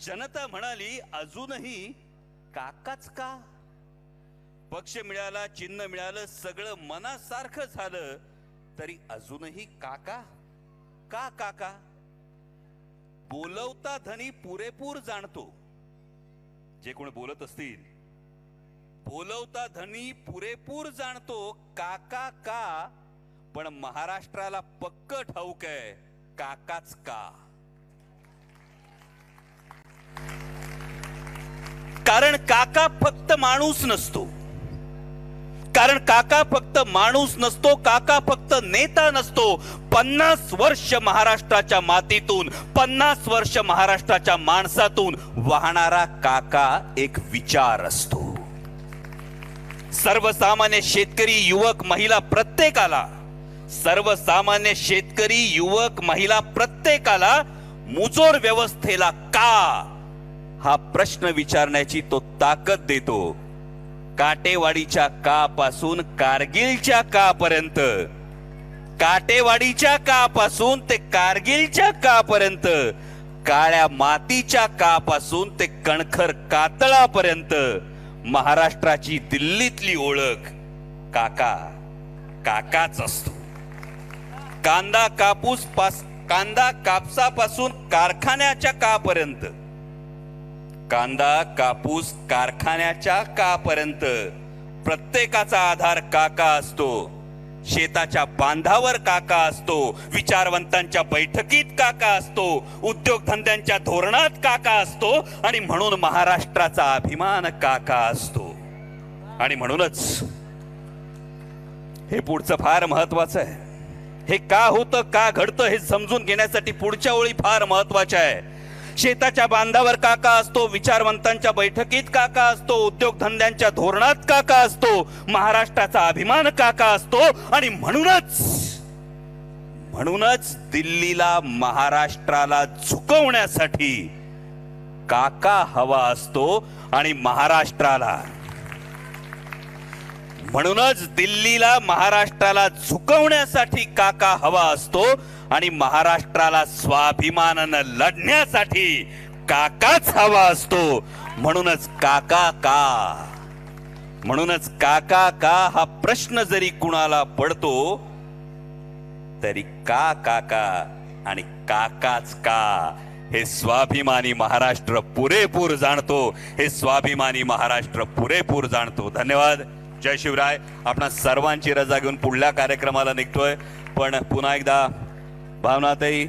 जनता म्हणाली अजूनही काकाच का? पक्ष मिळाला, चिन्ह मिळालं, सगळं मनासारखं झालं, तरी अजूनही काका का? काका बोलवता धनी पुरेपूर जाणतो. जे कोण बोलत असतील, बोलवता धनी पुरेपूर जाणतो, काका का? पण महाराष्ट्राला पक्क ठाऊक आहे काकाच का. कारण काका फक्त माणूस नसतो, कारण काका फक्त माणूस नसतो, काका फक्त नेता नसतो. 50 वर्ष महाराष्ट्राच्या मातीतून, 50 वर्ष महाराष्ट्राच्या माणसातून वाहणारा काका एक विचार असतो. सर्वसामान्य शेतकरी, युवक, महिला प्रत्येकाला, सर्वसामान्य शेतकरी, युवक, महिला प्रत्येकाला मुजोर व्यवस्थेला का हा प्रश्न विचारण्याची तो ताकद देतो. काटेवाडीच्या का पासून कारगिलच्या का पर्यंत, काटेवाडीच्या का पासून ते कारगिलच्या का पर्यंत, काळ्या मातीच्या का पासून ते कणखर कातळापर्यंत महाराष्ट्राची दिल्लीतली ओळख काका काकाच असतो. कांदा कांदा कापसापासून कारखान्याच्या का पर्यंत, कांदा कापूस कारखान्याच्या का पर्यंत प्रत्येकाचा आधार काका असतो. शेताच्या बांधावर काका असतो, विचारवंतांच्या बैठकीत काका असतो, उद्योगधंद्यांच्या धोरणात काका असतो, आणि म्हणून महाराष्ट्राचा अभिमान काका असतो. आणि म्हणूनच हे पुढचं फार महत्वाचं आहे. हे का होतं, का घडतं हे समजून घेण्यासाठी पुढच्या ओळी फार महत्वाच्या आहे. शेताच्या बांधावर काका असतो, विचारवंतांच्या बैठकीत काका असतो, उद्योगधंद्यांच्या धोरणात काका असतो, महाराष्ट्राचा अभिमान काका असतो. आणि म्हणूनच दिल्लीला महाराष्ट्राला झुकवण्यासाठी काका हवा असतो. आणि महाराष्ट्राला, म्हणूनच दिल्लीला महाराष्ट्राला झुकवण्यासाठी काका हवा असतो. आणि महाराष्ट्राला स्वाभिमानानं लढण्यासाठी काकाच हवा असतो. म्हणूनच काका का, म्हणूनच काका का हा प्रश्न जरी कुणाला पडतो, तरी का काका आणि काकाच का हे स्वाभिमानी महाराष्ट्र पुरेपूर जाणतो. हे स्वाभिमानी महाराष्ट्र पुरेपूर जाणतो. धन्यवाद. जय शिवराय. आपणा सर्वांची रजा घेऊन पुढल्या कार्यक्रमाला निघतोय. पण पुन्हा एकदा भावनाताई,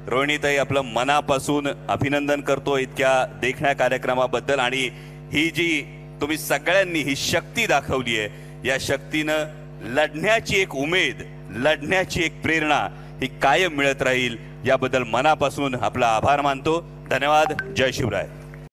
रोहिणीताई, आपलं मनापासून अभिनंदन करतो इतक्या देखण्या कार्यक्रमाबद्दल. आणि ही जी तुम्ही सगळ्यांनी ही शक्ती दाखवली आहे, या शक्तीनं लढण्याची एक उमेद, लढण्याची एक प्रेरणा ही कायम मिळत राहील. याबद्दल मनापासून आपला आभार मानतो. धन्यवाद. जय शिवराय.